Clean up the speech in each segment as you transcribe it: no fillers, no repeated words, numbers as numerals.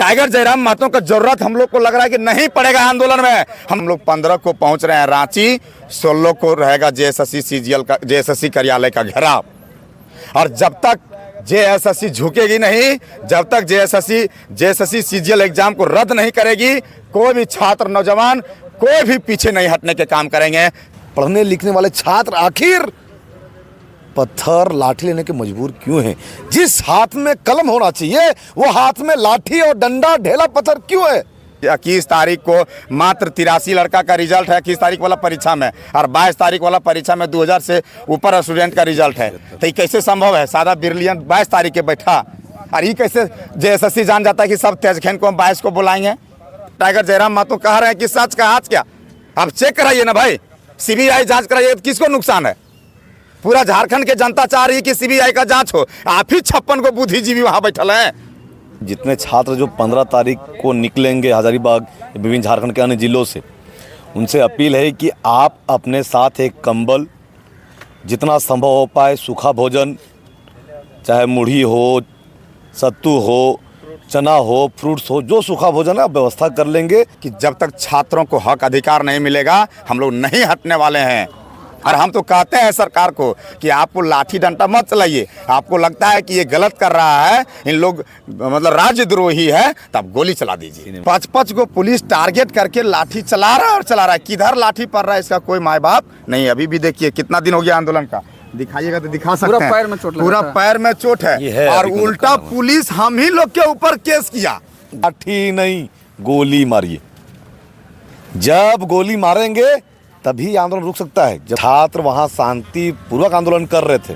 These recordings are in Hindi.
टाइगर जयराम महतो का जरूरत हम लोग को लग रहा है कि नहीं पड़ेगा आंदोलन में। हम लोग 15 को पहुंच रहे हैं रांची, 16 को रहेगा जेएसएससी सीजीएल का जेएसएससी कार्यालय का घेराव। और जब तक जेएसएससी झुकेगी नहीं, जब तक जेएसएससी सीजीएल एग्जाम को रद्द नहीं करेगी, कोई भी छात्र नौजवान कोई भी पीछे नहीं हटने के काम करेंगे। पढ़ने लिखने वाले छात्र आखिर पत्थर लाठी लेने के मजबूर क्यों हैं? जिस हाथ में कलम होना चाहिए वो हाथ में लाठी और डंडा ढेला पत्थर क्यों है? 21 तारीख को मात्र 83 लड़का का रिजल्ट है 21 तारीख वाला परीक्षा में, और 22 तारीख वाला परीक्षा में 2000 से ऊपर स्टूडेंट का रिजल्ट है। तो ये कैसे संभव है? सादा ब्रिलियंट 22 तारीख के बैठा, और ये कैसे जेएसएससी जान जाता है कि सब तेजखेन को हम 22 को बुलाएंगे? टाइगर जयराम महतो कह रहे हैं कि सच का आज क्या? आप चेक कराइए ना भाई, सीबीआई जांच कराइए। किसको नुकसान है? पूरा झारखंड के जनता चाह रही है कि सीबीआई का जांच हो। आप ही 56 को बुद्धिजीवी वहां बैठल हैं। जितने छात्र जो 15 तारीख को निकलेंगे हजारीबाग विभिन्न झारखंड के अन्य जिलों से, उनसे अपील है कि आप अपने साथ एक कंबल, जितना संभव हो पाए सूखा भोजन, चाहे मुढ़ी हो, सत्तू हो, चना हो, फ्रूट्स हो, जो सूखा भोजन है आप व्यवस्था कर लेंगे। कि जब तक छात्रों को हक अधिकार नहीं मिलेगा हम लोग नहीं हटने वाले हैं। और हम तो कहते हैं सरकार को कि आपको लाठी डंडा मत चलाइए। आपको लगता है कि ये गलत कर रहा है, इन लोग मतलब राजद्रोही है, तब गोली चला दीजिए। 55 को पुलिस टारगेट करके लाठी चला रहा है और चला रहा है। किधर लाठी पड़ रहा है इसका कोई माँ बाप नहीं। अभी भी देखिए कितना दिन हो गया आंदोलन का, दिखाइएगा तो दिखा सकते हैं। पूरा पैर में चोट है और उल्टा पुलिस हम ही लोग के ऊपर केस किया। लाठी नहीं, गोली मारिए। जब गोली मारेंगे तभी आंदोलन रुक सकता है। जब छात्र वहाँ शांतिपूर्वक आंदोलन कर रहे थे,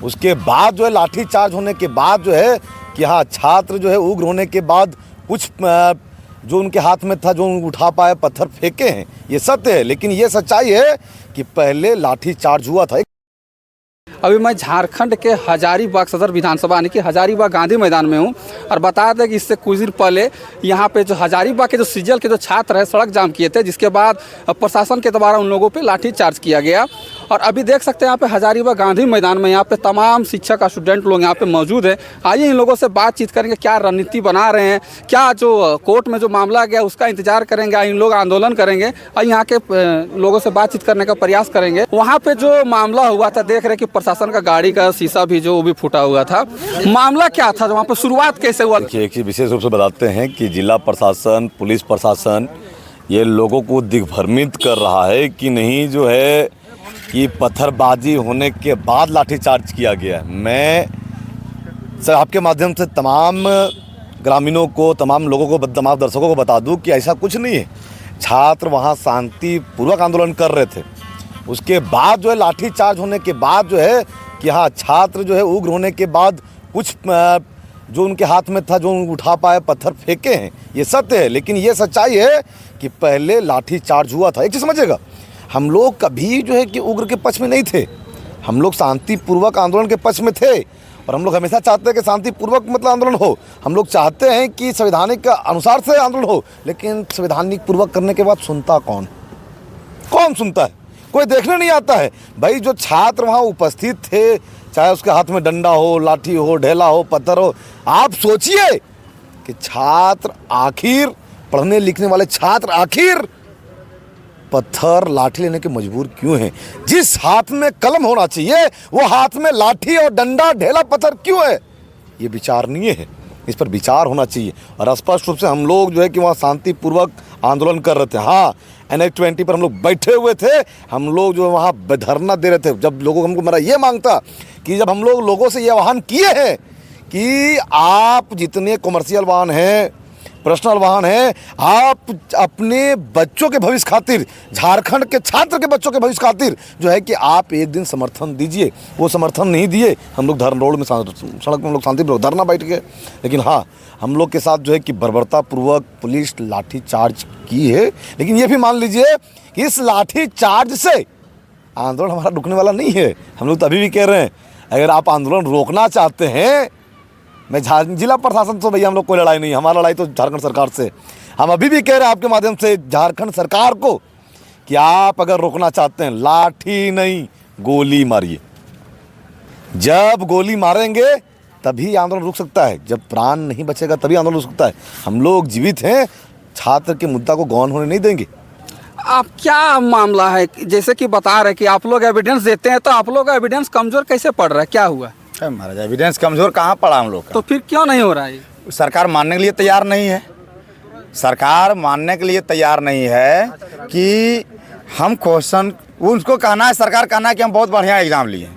उसके बाद जो है लाठी चार्ज होने के बाद जो है कि हाँ छात्र जो है उग्र होने के बाद कुछ जो उनके हाथ में था, जो उठा पाए, पत्थर फेंके हैं, ये सत्य है। लेकिन ये सच्चाई है कि पहले लाठी चार्ज हुआ था। अभी मैं झारखंड के हजारीबाग सदर विधानसभा यानी कि हजारीबाग गांधी मैदान में हूं, और बता दें कि इससे कुछ दिन पहले यहां पे जो हजारीबाग के जो सीजीएल के जो छात्र हैं सड़क जाम किए थे, जिसके बाद प्रशासन के द्वारा उन लोगों पे लाठी चार्ज किया गया। और अभी देख सकते हैं यहाँ पे हजारीबाग गांधी मैदान में यहाँ पे तमाम शिक्षक और स्टूडेंट लोग यहाँ पे मौजूद हैं। आइए इन लोगों से बातचीत करेंगे, क्या रणनीति बना रहे हैं, क्या जो कोर्ट में जो मामला गया उसका इंतजार करेंगे, इन लोग आंदोलन करेंगे और यहाँ के लोगों से बातचीत करने का प्रयास करेंगे। वहाँ पे जो मामला हुआ था, देख रहे कि प्रशासन का गाड़ी का शीशा भी जो वो भी फूटा हुआ था। मामला क्या था वहाँ पे, शुरुआत कैसे हुआ? एक चीज विशेष रूप से बताते हैं कि जिला प्रशासन, पुलिस प्रशासन ये लोगों को दिग्भ्रमित कर रहा है कि नहीं जो है कि पत्थरबाजी होने के बाद लाठीचार्ज किया गया। मैं सर आपके माध्यम से तमाम ग्रामीणों को, तमाम लोगों को, तमाम दर्शकों को बता दूं कि ऐसा कुछ नहीं है। छात्र वहाँ शांतिपूर्वक आंदोलन कर रहे थे, उसके बाद जो है लाठीचार्ज होने के बाद जो है कि हाँ छात्र जो है उग्र होने के बाद कुछ जो उनके हाथ में था, जो उठा पाए, पत्थर फेंके हैं, ये सत्य है। लेकिन ये सच्चाई है कि पहले लाठीचार्ज हुआ था। एक चीज़ समझिएगा, हम लोग कभी जो है कि उग्र के पक्ष में नहीं थे, हम लोग शांतिपूर्वक आंदोलन के पक्ष में थे। और हम लोग हमेशा चाहते हैं कि शांतिपूर्वक मतलब आंदोलन हो। हम लोग चाहते हैं कि संवैधानिक अनुसार से आंदोलन हो। लेकिन संवैधानिक पूर्वक करने के बाद सुनता कौन? कौन सुनता है? कोई देखने नहीं आता है। भाई जो छात्र वहाँ उपस्थित थे, चाहे उसके हाथ में डंडा हो, लाठी हो, ढेला हो, पत्थर हो, आप सोचिए कि छात्र आखिर, पढ़ने लिखने वाले छात्र आखिर पत्थर लाठी लेने के मजबूर क्यों हैं? जिस हाथ में कलम होना चाहिए वो हाथ में लाठी और डंडा ढेला पत्थर क्यों है? ये विचारणीय है, इस पर विचार होना चाहिए। और स्पष्ट रूप से हम लोग जो है कि वहाँ शांतिपूर्वक आंदोलन कर रहे थे। हाँ, NH-20 पर हम लोग बैठे हुए थे, हम लोग जो वहाँ धरना दे रहे थे। जब लोगों हमको मेरा ये मांगता कि जब हम लोग लोगों से ये आह्वान किए हैं कि आप जितने कॉमर्शियल वाहन हैं, पर्सनल वाहन है, आप अपने बच्चों के भविष्य खातिर, झारखंड के छात्र के बच्चों के भविष्य खातिर जो है कि आप एक दिन समर्थन दीजिए। वो समर्थन नहीं दिए, हम लोग धरना रोड में, सड़क में हम लोग शांतिपूर्वक धरना बैठ गए। लेकिन हाँ, हम लोग के साथ जो है कि बर्बरतापूर्वक पुलिस लाठी चार्ज की है। लेकिन ये भी मान लीजिए कि इस लाठी चार्ज से आंदोलन हमारा रुकने वाला नहीं है। हम लोग तो अभी भी कह रहे हैं, अगर आप आंदोलन रोकना चाहते हैं, मैं जिला प्रशासन से भैया हम लोग कोई लड़ाई नहीं, हमारा लड़ाई तो झारखंड सरकार से। हम अभी भी कह रहे हैं आपके माध्यम से झारखंड सरकार को कि आप अगर रोकना चाहते हैं, लाठी नहीं, गोली मारिए। जब गोली मारेंगे तभी आंदोलन रुक सकता है। जब प्राण नहीं बचेगा तभी आंदोलन रुक सकता है। हम लोग जीवित हैं, छात्र के मुद्दा को गौन होने नहीं देंगे। आप क्या मामला है, जैसे कि बता रहे कि आप लोग एविडेंस देते हैं, तो आप लोग का एविडेंस कमजोर कैसे पड़ रहा है, क्या हुआ? महाराज एविडेंस कमजोर कहाँ पड़ा हम लोग का? तो फिर क्यों नहीं हो रहा है? सरकार मानने के लिए तैयार नहीं है। सरकार मानने के लिए तैयार नहीं है कि हम क्वेश्चन, उनको कहना है, सरकार कहना है कि हम बहुत बढ़िया एग्जाम लिए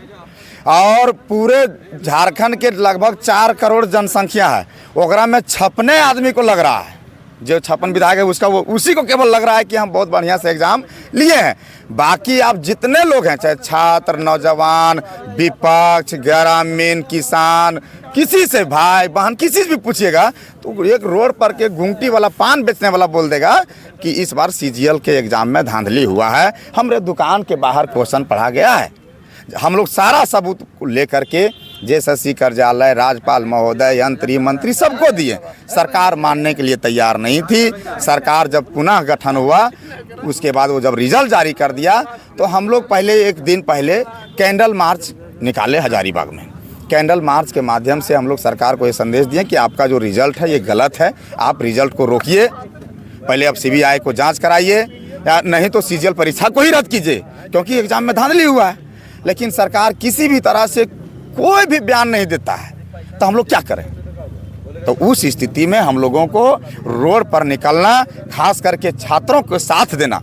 और पूरे झारखंड के लगभग 4 करोड़ जनसंख्या है, ओकरा में 56 आदमी को लग रहा है, जो 56 विधायक है उसका, वो उसी को केवल लग रहा है कि हम बहुत बढ़िया से एग्जाम लिए हैं। बाकी आप जितने लोग हैं, चाहे छात्र, नौजवान, विपक्ष, ग्रामीण, किसान, किसी से भाई बहन किसी से भी पूछिएगा तो एक रोड पर के घुंगटी वाला पान बेचने वाला बोल देगा कि इस बार सीजीएल के एग्जाम में धांधली हुआ है, हमारे दुकान के बाहर क्वेश्चन पढ़ा गया है। हम लोग सारा सबूत लेकर के जेएसएससी कार्यालय, राज्यपाल महोदय, यंत्री मंत्री सबको दिए। सरकार मानने के लिए तैयार नहीं थी। सरकार जब पुनः गठन हुआ उसके बाद वो जब रिजल्ट जारी कर दिया तो हम लोग पहले, एक दिन पहले कैंडल मार्च निकाले हजारीबाग में। कैंडल मार्च के माध्यम से हम लोग सरकार को ये संदेश दिए कि आपका जो रिजल्ट है ये गलत है, आप रिजल्ट को रोकिए, पहले आप सीबीआई को जांच कराइए या नहीं तो सीजीएल परीक्षा को ही रद्द कीजिए क्योंकि एग्जाम में धांधली हुआ है। लेकिन सरकार किसी भी तरह से कोई भी बयान नहीं देता है, तो हम लोग क्या करें? तो उस स्थिति में हम लोगों को रोड पर निकलना, खास करके छात्रों को साथ देना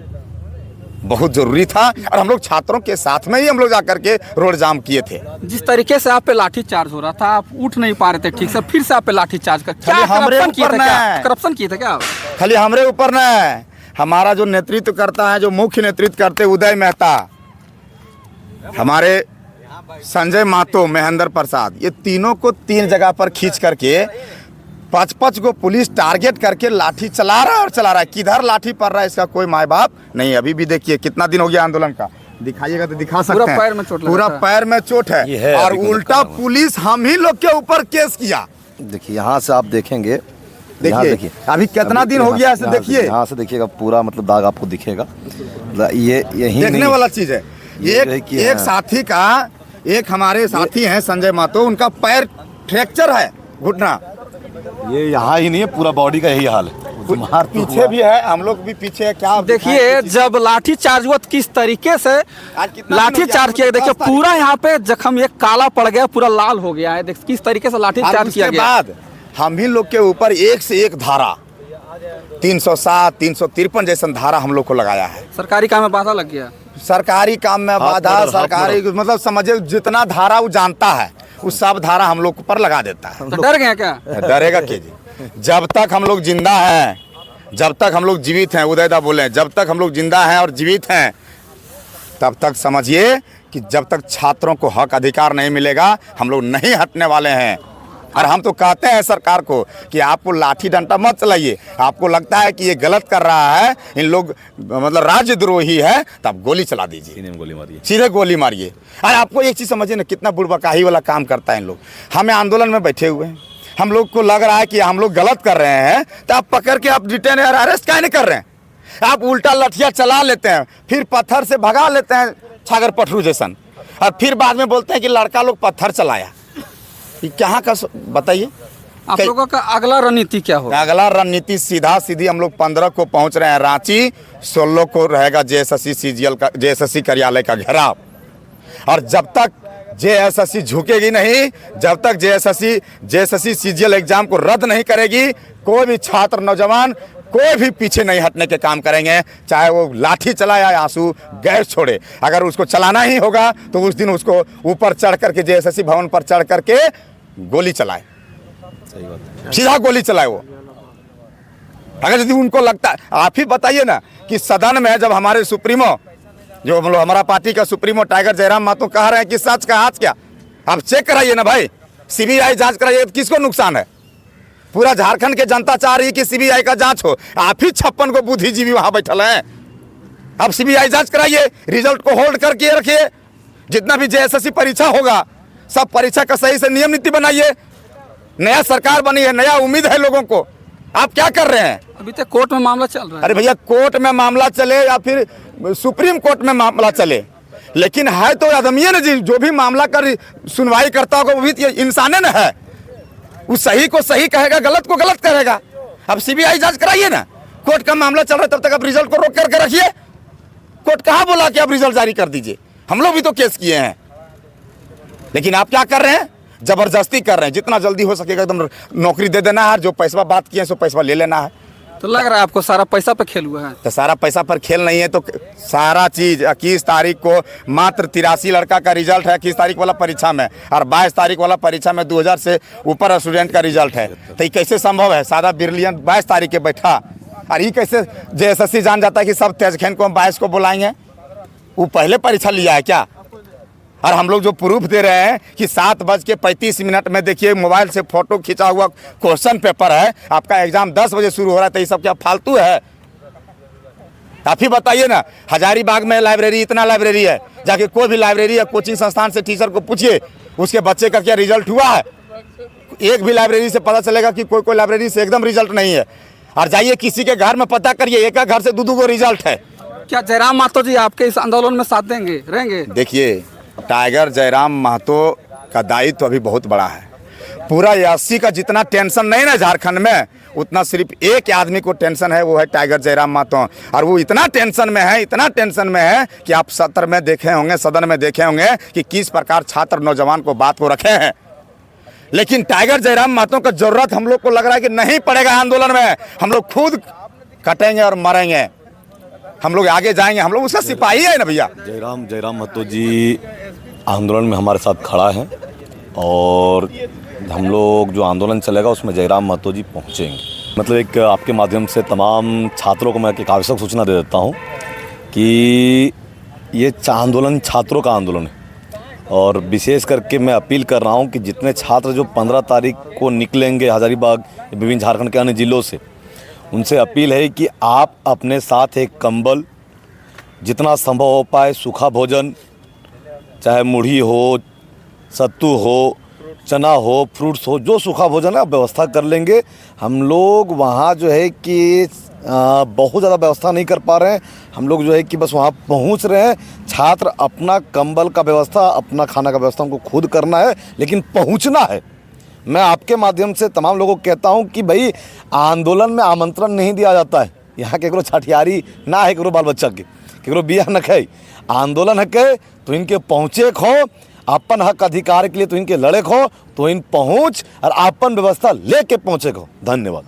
बहुत जरूरी था और हम लोग छात्रों के साथ में ही हम लोग जाकर के रोड जाम किए थे। जिस तरीके से आप पे लाठी चार्ज हो रहा था, आप उठ नहीं पा रहे थे ठीक से, फिर से आप पे लाठी चार्ज कर क्या करप्शन किए थे क्या? खाली हमरे ऊपर न है, हमारा जो नेतृत्व करता है, जो मुख्य नेतृत्व करते उदय मेहता, हमारे संजय महतो, महेंद्र प्रसाद, ये तीनों को 3 जगह पर खींच करके 5-5 को पुलिस टारगेट करके लाठी चला रहा है और चला रहा है। किधर लाठी पड़ रहा है इसका कोई माँ बाप नहीं। अभी भी देखिए कितना दिन हो गया आंदोलन का, दिखाइएगा तो दिखा सकते हैं, पूरा पैर में चोट, पूरा पैर में चोट है और उल्टा पुलिस हम ही लोग के ऊपर केस किया। देखिए यहाँ से आप देखेंगे, देखिए अभी कितना दिन हो गया, ऐसे देखिए, यहाँ से देखिएगा पूरा मतलब दाग आपको दिखेगा। ये यही देखने वाला चीज है। एक साथी का, एक हमारे साथी हैं संजय महतो, उनका पैर फ्रैक्चर है, घुटना, ये यहाँ ही नहीं है, पूरा बॉडी का यही हाल है। पीछे भी है, हम लोग भी पीछे है। क्या देखिए जब लाठी चार्ज हुआ किस तरीके से लाठी चार्ज किया, देखिए पूरा यहाँ पे जख्म एक काला पड़ गया, पूरा लाल हो गया है, देखिए किस तरीके से लाठी चार्ज किया गया। बाद हम ही लोग के ऊपर एक से एक धारा, 307, 353 जैसा धारा हम लोग को लगाया है। सरकारी काम में बाधा लग गया, सरकारी काम में बाधा, सरकारी मतलब समझे जितना धारा वो जानता है उस सब धारा हम लोग पर लगा देता है। तो डर गया क्या? डरेगा क्या जी? जब तक हम लोग जिंदा हैं, जब तक हम लोग जीवित हैं, उदयदा बोले, जब तक हम लोग जिंदा हैं और जीवित हैं तब तक समझिए कि जब तक छात्रों को हक अधिकार नहीं मिलेगा हम लोग नहीं हटने वाले हैं। और हम तो कहते हैं सरकार को कि आपको लाठी डंडा मत चलाइए, आपको लगता है कि ये गलत कर रहा है, इन लोग मतलब राजद्रोही है, तब गोली चला दीजिए, गोली मारिए, सीधे गोली मारिए। अरे आपको एक चीज़ समझिए ना, कितना बुड़बकाही वाला काम करता है इन लोग। हमें आंदोलन में बैठे हुए हैं, हम लोग को लग रहा है कि हम लोग गलत कर रहे हैं, तो आप पकड़ के आप डिटेन और अरेस्ट काहे नहीं कर रहे हैं? आप उल्टा लठिया चला लेते हैं, फिर पत्थर से भगा लेते हैं छागर पटरू जैसन, और फिर बाद में बोलते हैं कि लड़का लोग पत्थर चलाया। ये कहाँ का बताइए? आप लोगों का अगला रणनीति क्या होगा? अगला रणनीति सीधा सीधी हम लोग 15 को पहुंच रहे हैं रांची, 16 को रहेगा जेएसएससी सीजीएल का, जेएसएससी कार्यालय का घेराव। और जब तक जेएसएससी झुकेगी नहीं, जब तक जेएसएससी सीजीएल एग्जाम को रद्द नहीं करेगी, कोई भी छात्र, नौजवान कोई भी पीछे नहीं हटने के काम करेंगे, चाहे वो लाठी चलाए या आंसू गैस छोड़े। अगर उसको चलाना ही होगा तो उस दिन उसको ऊपर चढ़ करके, जेएसएससी भवन पर चढ़ करके गोली चलाए, सही बात है, सीधा गोली चलाए वो। अगर यदि उनको लगता है, आप ही बताइए ना कि सदन में जब हमारे सुप्रीमो, जो हमारा पार्टी का सुप्रीमो टाइगर जयराम महतो कह रहे हैं कि सच का आज क्या, आप चेक कराइए ना भाई, सीबीआई जांच कराइए, तो किसको नुकसान है? पूरा झारखंड के जनता चाह रही है कि सीबीआई का जांच हो, आप ही 56 को बुद्धिजीवी वहां बैठल हैं। अब सीबीआई जांच कराइए, रिजल्ट को होल्ड करके रखिए, जितना भी जेएसएससी परीक्षा होगा सब परीक्षा का सही से नियम नीति बनाइए। नया सरकार बनी है, नया उम्मीद है लोगों को, आप क्या कर रहे हैं? अभी तक कोर्ट में मामला चल रहा है। अरे भैया, कोर्ट में मामला चले या फिर सुप्रीम कोर्ट में मामला चले, लेकिन है तो आदमी है ना जी, जो भी मामला कर सुनवाई करता होगा वो भी इंसान है ना है। उस सही को सही कहेगा, गलत को गलत करेगा। अब सीबीआई जांच कराइए ना, कोर्ट का मामला चल रहा है तब तक आप रिजल्ट को रोक करके रखिए। कोर्ट कहाँ बोला कि आप रिजल्ट जारी कर दीजिए? हम लोग भी तो केस किए हैं, लेकिन आप क्या कर रहे हैं? जबरदस्ती कर रहे हैं। जितना जल्दी हो सकेगा एकदम नौकरी दे देना है, जो पैसा बात किए हैं सो पैसा ले लेना है। तो लग रहा है आपको सारा पैसा पे खेल हुआ है। तो सारा पैसा पर खेल नहीं है तो सारा चीज 21 तारीख को मात्र 83 लड़का का रिजल्ट है 21 तारीख वाला परीक्षा में, और 22 तारीख वाला परीक्षा में 2000 से ऊपर स्टूडेंट का रिजल्ट है। तो ये कैसे संभव है? सादा ब्रिलियंट 22 तारीख के बैठा, और ये कैसे JSSC जान जाता है कि सब तेजखेन को हम 22 को बुलाएंगे? वो पहले परीक्षा लिया है क्या? और हम लोग जो प्रूफ दे रहे हैं कि 7:35 में देखिए मोबाइल से फोटो खींचा हुआ क्वेश्चन पेपर है, आपका एग्जाम 10 बजे शुरू हो रहा है, तो ये सब क्या फालतू है? आप ही बताइए ना। हजारीबाग में लाइब्रेरी, इतना लाइब्रेरी है, जाके कोई भी लाइब्रेरी या कोचिंग संस्थान से टीचर को पूछिए उसके बच्चे का क्या रिजल्ट हुआ है। एक भी लाइब्रेरी से पता चलेगा कि कोई लाइब्रेरी से एकदम रिजल्ट नहीं है। और जाइए किसी के घर में पता करिए, एक घर से दो रिजल्ट है। क्या जयराम महतो जी आपके इस आंदोलन में साथ देंगे, रहेंगे? देखिए, टाइगर जयराम महतो का दायित्व अभी बहुत बड़ा है। पूरा 80 का जितना टेंशन नहीं ना झारखंड में, उतना सिर्फ एक आदमी को टेंशन है, वो है टाइगर जयराम महतो। और वो इतना टेंशन में है, इतना टेंशन में है कि आप सत्र में देखे होंगे, सदन में देखे होंगे कि किस प्रकार छात्र नौजवान को बात को रखे हैं। लेकिन टाइगर जयराम महतो का जरूरत हम लोग को लग रहा है कि नहीं पड़ेगा आंदोलन में। हम लोग खुद कटेंगे और मरेंगे, हम लोग आगे जाएंगे, हम लोग उसका सिपाही है ना भैया। जयराम महतो जी आंदोलन में हमारे साथ खड़ा है, और हम लोग जो आंदोलन चलेगा उसमें जयराम महतो जी पहुँचेंगे। मतलब एक आपके माध्यम से तमाम छात्रों को मैं एक आवश्यक सूचना दे देता हूँ कि ये आंदोलन छात्रों का आंदोलन है, और विशेष करके मैं अपील कर रहा हूँ कि जितने छात्र जो 15 तारीख को निकलेंगे हजारीबाग विभिन्न झारखंड के अन्य ज़िलों से, उनसे अपील है कि आप अपने साथ एक कंबल, जितना संभव हो पाए सूखा भोजन, चाहे मुढ़ी हो, सत्तू हो, चना हो, फ्रूट्स हो, जो सूखा भोजन है आप व्यवस्था कर लेंगे। हम लोग वहाँ जो है कि बहुत ज़्यादा व्यवस्था नहीं कर पा रहे हैं, हम लोग जो है कि बस वहाँ पहुँच रहे हैं। छात्र अपना कंबल का व्यवस्था, अपना खाना का व्यवस्था उनको खुद करना है, लेकिन पहुँचना है। मैं आपके माध्यम से तमाम लोगों को कहता हूं कि भाई आंदोलन में आमंत्रण नहीं दिया जाता है। यहाँ केकरो छठियारी ना है, केकरो बाल बच्चा के, केकरो बियाह न है। आंदोलन है के तो इनके पहुँचे खो, अपन हक अधिकार के लिए तो इनके लड़े खो, तो इन पहुँच और अपन व्यवस्था लेके पहुँचे खो। धन्यवाद।